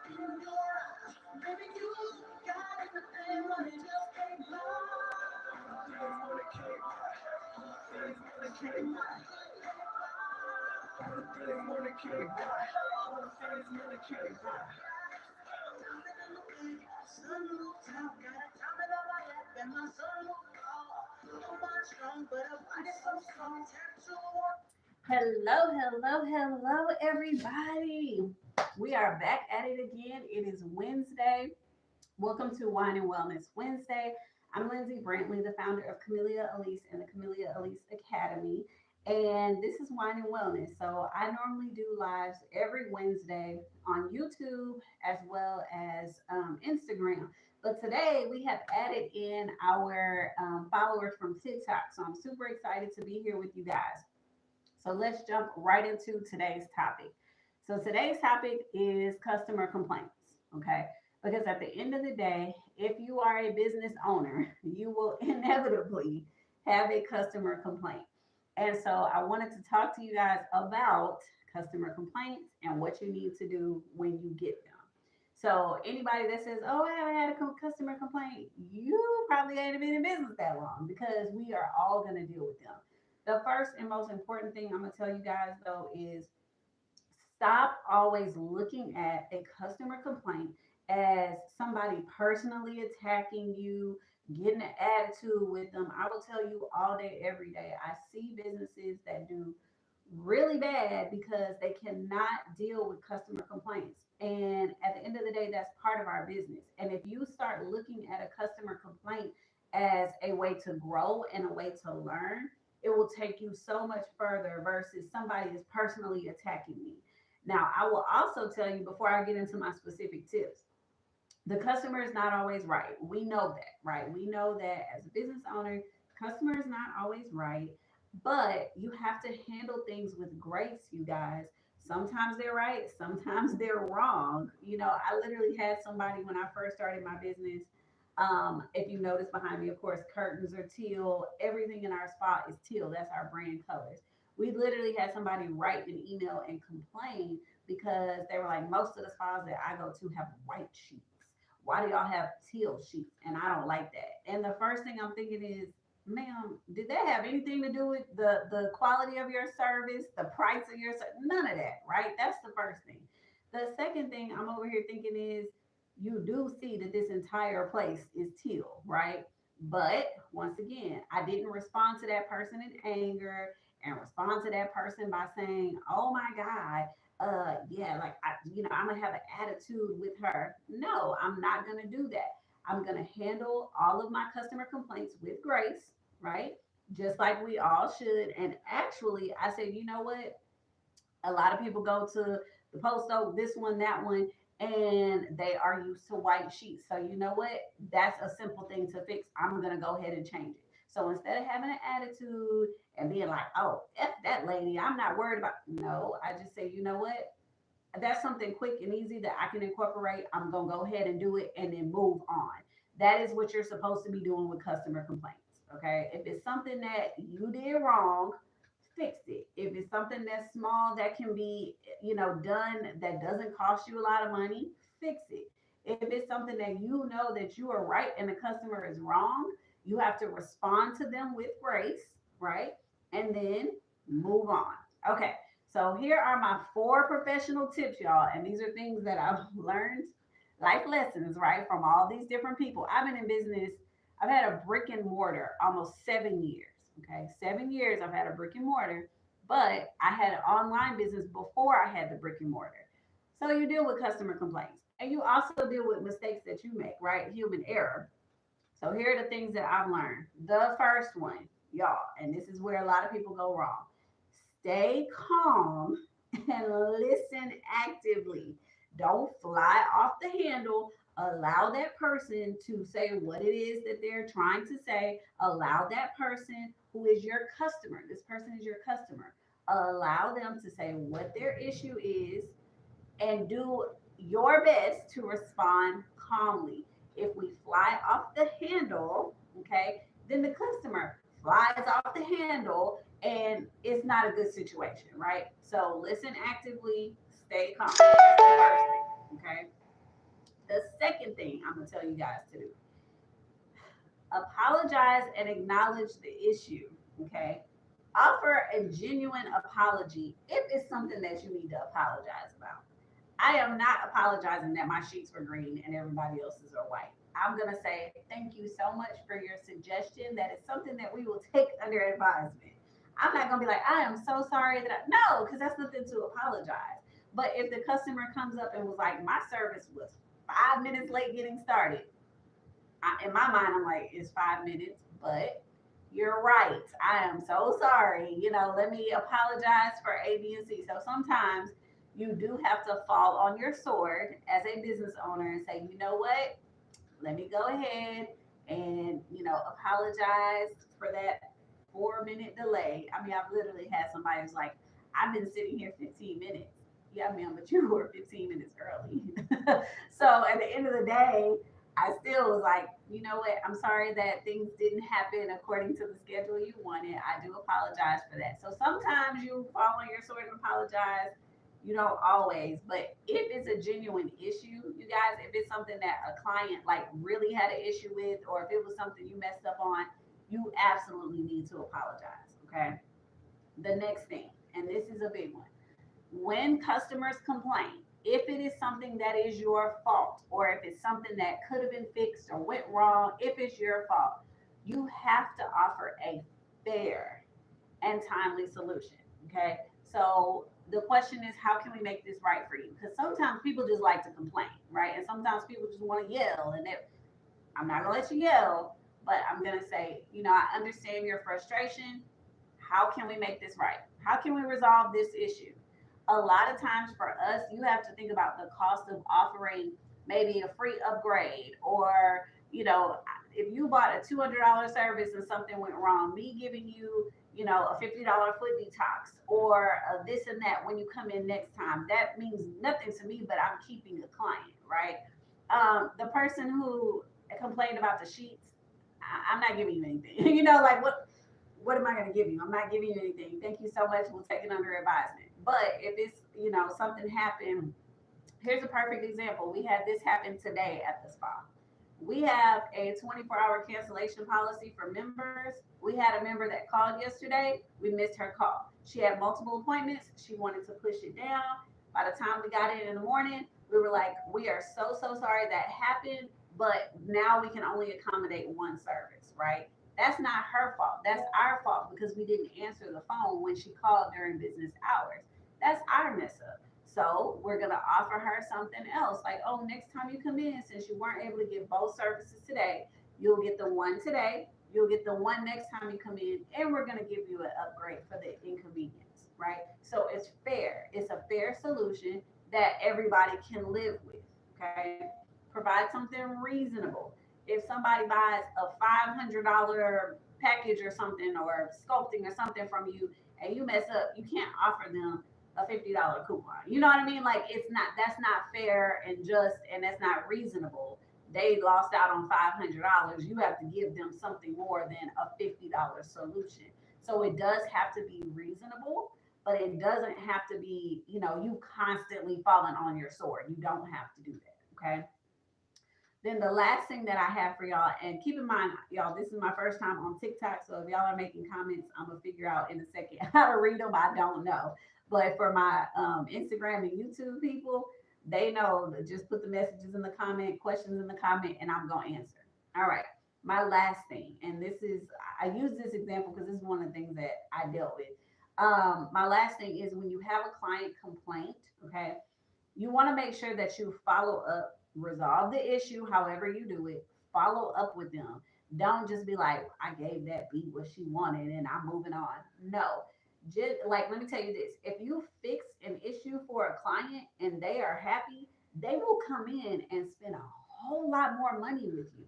Hello, everybody. We are back at it again. It is Wednesday. Welcome to Wine and Wellness Wednesday. I'm Lindsay Brantley, the founder of Camellia Alise and the Camellia Alise Academy. And this is Wine and Wellness. So I normally do lives every Wednesday on YouTube as well as Instagram. But today we have added in our followers from TikTok. So I'm super excited to be here with you guys. So let's jump right into today's topic. So today's topic is customer complaints, okay? Because at the end of the day, if you are a business owner, you will inevitably have a customer complaint. And so I wanted to talk to you guys about customer complaints and what you need to do when you get them. So anybody that says, "Oh, I haven't had a customer complaint," you probably ain't been in business that long because we are all going to deal with them. The first and most important thing I'm going to tell you guys though is stop always looking at a customer complaint as somebody personally attacking you, getting an attitude with them. I will tell you all day, every day, I see businesses that do really bad because they cannot deal with customer complaints. And at the end of the day, that's part of our business. And if you start looking at a customer complaint as a way to grow and a way to learn, it will take you so much further versus somebody is personally attacking me. Now, I will also tell you before I get into my specific tips, the customer is not always right. We know that, right? We know that as a business owner, customer is not always right, but you have to handle things with grace, you guys. Sometimes they're right, sometimes they're wrong. I literally had somebody when I first started my business. If you notice behind me, of course, curtains are teal. Everything in our spot is teal. That's our brand colors. We literally had somebody write an email and complain because they were like, most of the spas that I go to have white sheets. Why do y'all have teal sheets? And I don't like that. And the first thing I'm thinking is, ma'am, did that have anything to do with the quality of your service, the price of your service? None of that, right? That's the first thing. The second thing I'm over here thinking is, you do see that this entire place is teal, right? But once again, I didn't respond to that person in anger and respond to that person by saying, "Oh my God, yeah, like I'm gonna have an attitude with her." No, I'm not gonna do that. I'm gonna handle all of my customer complaints with grace, right? Just like we all should. And actually, I said, you know what? A lot of people go to the post oak, this one, that one, and they are used to white sheets. So you know what? That's a simple thing to fix. I'm gonna go ahead and change it. So instead of having an attitude and being like, "Oh, F that lady, I'm not worried about," no, I just say, you know what? That's something quick and easy that I can incorporate. I'm gonna go ahead and do it and then move on. That is what you're supposed to be doing with customer complaints. Okay. If it's something that you did wrong, fix it. If it's something that's small that can be, done that doesn't cost you a lot of money, fix it. If it's something that you know that you are right and the customer is wrong, you have to respond to them with grace, right? And then move on. Okay. So here are my four professional tips, y'all. And these are things that I've learned, life lessons, right, from all these different people. I've been in business, I've had a brick and mortar almost 7 years. Okay, 7 years I've had a brick and mortar, but I had an online business before I had the brick and mortar. So you deal with customer complaints and you also deal with mistakes that you make, right? Human error. So here are the things that I've learned. The first one, y'all, and this is where a lot of people go wrong. Stay calm and listen actively. Don't fly off the handle. Allow that person to say what it is that they're trying to say. Allow that person who is your customer, this person is your customer, allow them to say what their issue is and do your best to respond calmly. If we fly off the handle, okay, then the customer flies off the handle and it's not a good situation, right? So listen actively, stay calm. That's the first thing, okay? thing I'm gonna tell you guys to do: apologize and acknowledge the issue. Okay, offer a genuine apology if it's something that you need to apologize about. I am not apologizing that my sheets were green and everybody else's are white. I'm going to say thank you so much for your suggestion. That is something that we will take under advisement. I'm not going to be like, I am so sorry that no, because that's nothing to apologize. But if the customer comes up and was like, my service was 5 minutes late getting started, in my mind, I'm like, it's 5 minutes, but you're right. I am so sorry. Let me apologize for A, B, and C. So sometimes you do have to fall on your sword as a business owner and say, you know what? Let me go ahead and, apologize for that 4 minute delay. I mean, I've literally had somebody who's like, I've been sitting here 15 minutes. Yeah, ma'am, but you were 15 minutes early. So at the end of the day, I still was like, you know what? I'm sorry that things didn't happen according to the schedule you wanted. I do apologize for that. So sometimes you fall on your sword and apologize. You don't always, but if it's a genuine issue, you guys, if it's something that a client like really had an issue with, or if it was something you messed up on, you absolutely need to apologize. Okay. The next thing, and this is a big one: when customers complain, if it is something that is your fault, or if it's something that could have been fixed or went wrong, if it's your fault, you have to offer a fair and timely solution. Okay. So the question is, how can we make this right for you? Because sometimes people just like to complain, right? And sometimes people just want to yell, and I'm not going to let you yell, but I'm going to say, I understand your frustration. How can we make this right? How can we resolve this issue? A lot of times for us, you have to think about the cost of offering maybe a free upgrade, or, if you bought a $200 service and something went wrong, me giving you, a $50 foot detox, or this and that when you come in next time. That means nothing to me, but I'm keeping a client, right? The person who complained about the sheets, I'm not giving you anything. Like what am I going to give you? I'm not giving you anything. Thank you so much. We'll take it under advisement. But if it's, something happened, here's a perfect example. We had this happen today at the spa. We have a 24-hour cancellation policy for members. We had a member that called yesterday. We missed her call. She had multiple appointments. She wanted to push it down. By the time we got in the morning, we were like, we are so, so sorry that happened, but now we can only accommodate one service, right? That's not her fault. That's our fault because we didn't answer the phone when she called during business hours. That's our mess up. So we're gonna offer her something else. Like, oh, next time you come in, since you weren't able to get both services today, you'll get the one today, you'll get the one next time you come in, and we're gonna give you an upgrade for the inconvenience, right? So it's fair. It's a fair solution that everybody can live with. Okay. Provide something reasonable. If somebody buys a $500 package or something, or sculpting or something from you, and you mess up, you can't offer them a $50 coupon. You know what I mean? Like, that's not fair and just, and that's not reasonable. They lost out on $500. You have to give them something more than a $50 solution. So it does have to be reasonable, but it doesn't have to be, you constantly falling on your sword. You don't have to do that. Okay. Then the last thing that I have for y'all, and keep in mind, y'all, this is my first time on TikTok. So if y'all are making comments, I'm gonna figure out in a second how to read them. I don't know. But for my Instagram and YouTube people, they know to just put the messages in the comment, questions in the comment, and I'm gonna answer. All right. My last thing, and this is, I use this example because this is one of the things that I dealt with. My last thing is, when you have a client complaint, okay, you want to make sure that you follow up, resolve the issue however you do it, follow up with them. Don't just be like, I gave that beat what she wanted and I'm moving on. No. Just like, let me tell you this: if you fix an issue for a client and they are happy, they will come in and spend a whole lot more money with you.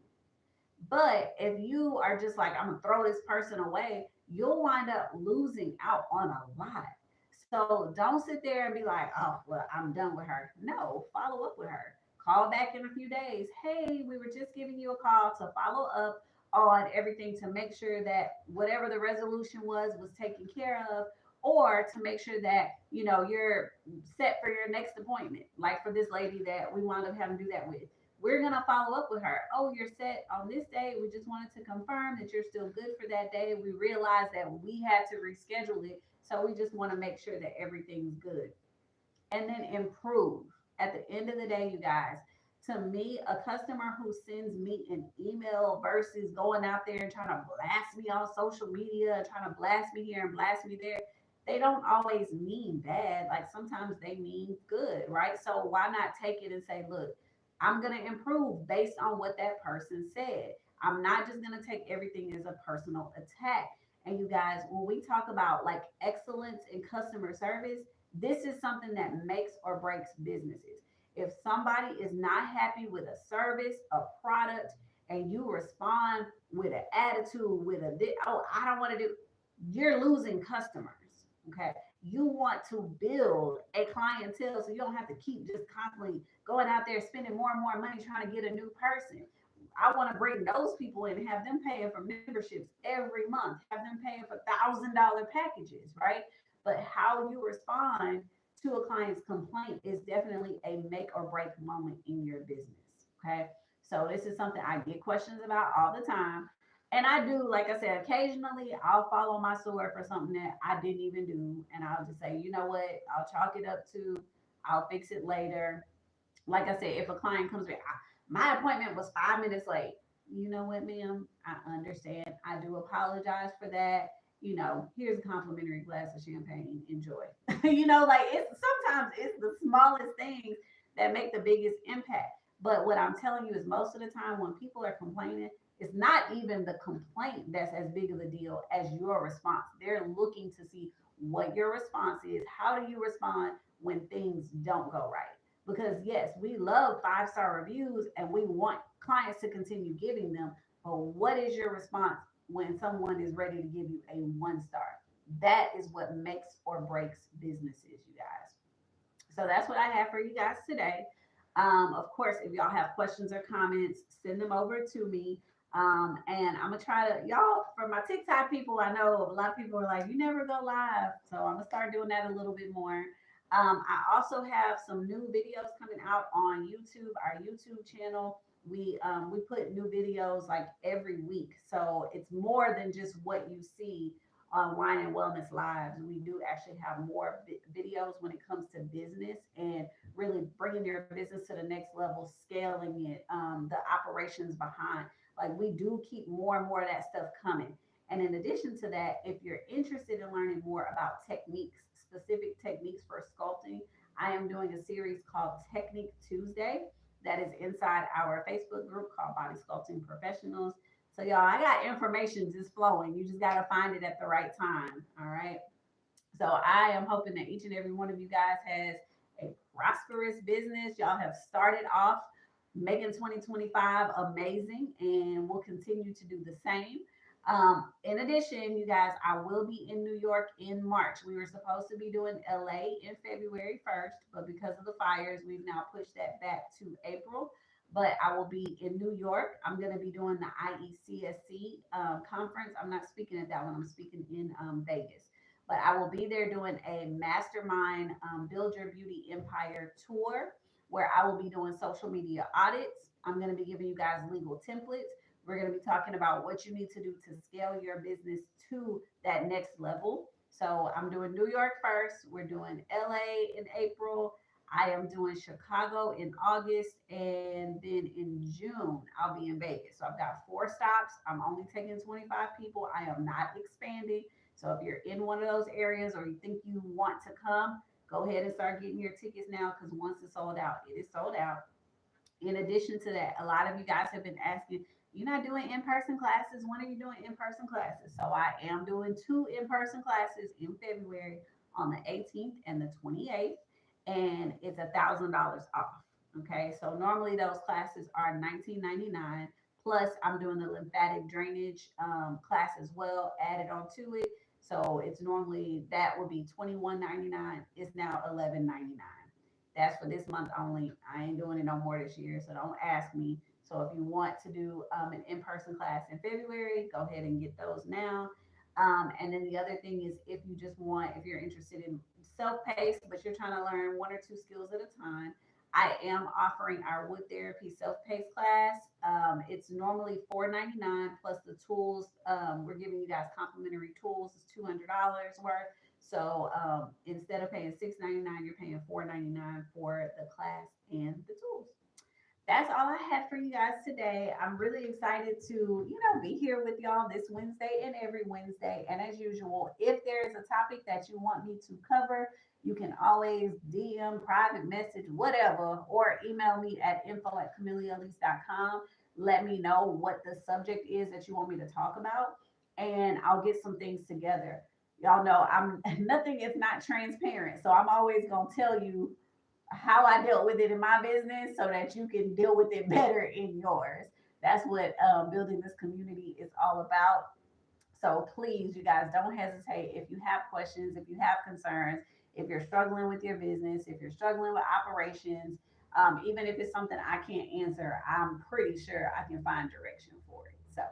But if you are just like, I'm gonna throw this person away, you'll wind up losing out on a lot. So don't sit there and be like, oh, well, I'm done with her. No, follow up with her. Call back in a few days. Hey, we were just giving you a call to follow up on everything, to make sure that whatever the resolution was taken care of, or to make sure that, you're set for your next appointment. Like for this lady that we wound up having to do that with, we're going to follow up with her. Oh, you're set on this day. We just wanted to confirm that you're still good for that day. We realized that we had to reschedule it. So we just want to make sure that everything's good and then improve. At the end of the day, you guys, to me, a customer who sends me an email versus going out there and trying to blast me on social media, trying to blast me here and blast me there, they don't always mean bad. Like sometimes they mean good, right? So why not take it and say, look, I'm going to improve based on what that person said. I'm not just going to take everything as a personal attack. And you guys, when we talk about like excellence in customer service, this is something that makes or breaks businesses. If somebody is not happy with a service, a product, and you respond with an attitude, with a oh, I don't want to do, you're losing customers. Okay. You want to build a clientele so you don't have to keep just constantly going out there spending more and more money trying to get a new person. I want to bring those people in, have them paying for memberships every month, have them paying for $1,000 packages, right? But how you respond to a client's complaint is definitely a make or break moment in your business. Okay. So this is something I get questions about all the time. And I do, like I said, occasionally I'll follow my sword for something that I didn't even do. And I'll just say, you know what? I'll chalk it up to, I'll fix it later. Like I said, if a client comes back, my appointment was 5 minutes late. You know what, ma'am? I understand. I do apologize for that. Here's a complimentary glass of champagne. Enjoy. Like it's sometimes it's the smallest things that make the biggest impact. But what I'm telling you is most of the time when people are complaining, it's not even the complaint that's as big of a deal as your response. They're looking to see what your response is. How do you respond when things don't go right? Because yes, we love 5-star reviews and we want clients to continue giving them. But what is your response when someone is ready to give you a 1-star? That is what makes or breaks businesses, you guys. So that's what I have for you guys today. Of course, if y'all have questions or comments, send them over to me. And I'm gonna try to y'all for my TikTok people. I know a lot of people are like, you never go live, so I'm gonna start doing that a little bit more. I also have some new videos coming out on YouTube, our YouTube channel. We put new videos like every week, so it's more than just what you see on Wine and Wellness Lives. We do actually have more videos when it comes to business and really bringing your business to the next level, scaling it, the operations behind. Like we do keep more and more of that stuff coming. And in addition to that, if you're interested in learning more about techniques, specific techniques for sculpting, I am doing a series called Technique Tuesday that is inside our Facebook group called Body Sculpting Professionals. So y'all, I got information just flowing. You just got to find it at the right time. All right. So I am hoping that each and every one of you guys has a prosperous business. Y'all have started off making 2025 amazing and we'll continue to do the same. In addition, you guys, I will be in New York in March. We were supposed to be doing LA in February 1st, but because of the fires, we've now pushed that back to April. But I will be in New York. I'm going to be doing the IECSC conference. I'm not speaking at that one, I'm speaking in Vegas. But I will be there doing a mastermind Build Your Beauty Empire tour where I will be doing social media audits. I'm going to be giving you guys legal templates. We're going to be talking about what you need to do to scale your business to that next level. So I'm doing New York first. We're doing LA in April. I am doing Chicago in August. And then in June, I'll be in Vegas. So I've got 4 stops. I'm only taking 25 people. I am not expanding. So if you're in one of those areas or you think you want to come, go ahead and start getting your tickets now because once it's sold out, it is sold out. In addition to that, a lot of you guys have been asking, you're not doing in-person classes. When are you doing in-person classes? So I am doing 2 in-person classes in February on the 18th and the 28th, and it's $1,000 off. Okay, so normally those classes are $19.99. Plus, I'm doing the lymphatic drainage class as well, added onto it. So it's normally that would be $21.99. It's now $11.99. That's for this month only. I ain't doing it no more this year, so don't ask me. So if you want to do an in-person class in February, go ahead and get those now. And then the other thing is if you're interested in self-paced, but you're trying to learn 1 or 2 skills at a time, I am offering our wood therapy self-paced class. It's normally $4.99 plus the tools. We're giving you guys complimentary tools. It's $200 worth. So instead of paying $6.99, you're paying $4.99 for the class and the tools. That's all I had for you guys today. I'm really excited to, be here with y'all this Wednesday and every Wednesday. And as usual, if there's a topic that you want me to cover, you can always DM, private message, whatever, or email me at info@camellialise.com. Let me know what the subject is that you want me to talk about, and I'll get some things together. Y'all know I'm nothing is not transparent. So I'm always gonna tell you how I dealt with it in my business so that you can deal with it better in yours. That's what building this community is all about. So please, you guys, don't hesitate. If you have questions, if you have concerns, if you're struggling with your business, if you're struggling with operations, even if it's something I can't answer, I'm pretty sure I can find direction for it. So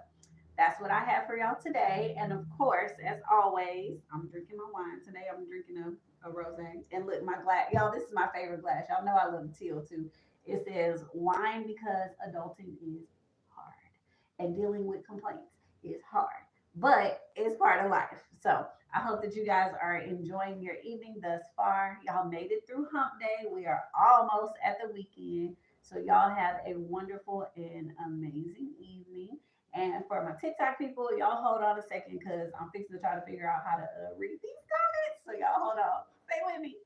that's what I have for y'all today. And of course, as always, I'm drinking my wine today. I'm drinking a rosé. And look, my glass, y'all, this is my favorite glass. Y'all know I love teal too. It says wine because adulting is hard and dealing with complaints is hard, but it's part of life. So I hope that you guys are enjoying your evening thus far. Y'all made it through hump day. We are almost at the weekend. So y'all have a wonderful and amazing evening. And for my TikTok people, y'all hold on a second because I'm fixing to try to figure out how to read these comments. So y'all hold on. Stay with me.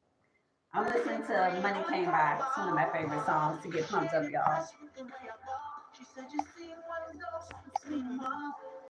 I'm listening to Money Came By. It's one of my favorite songs to get pumped up, y'all.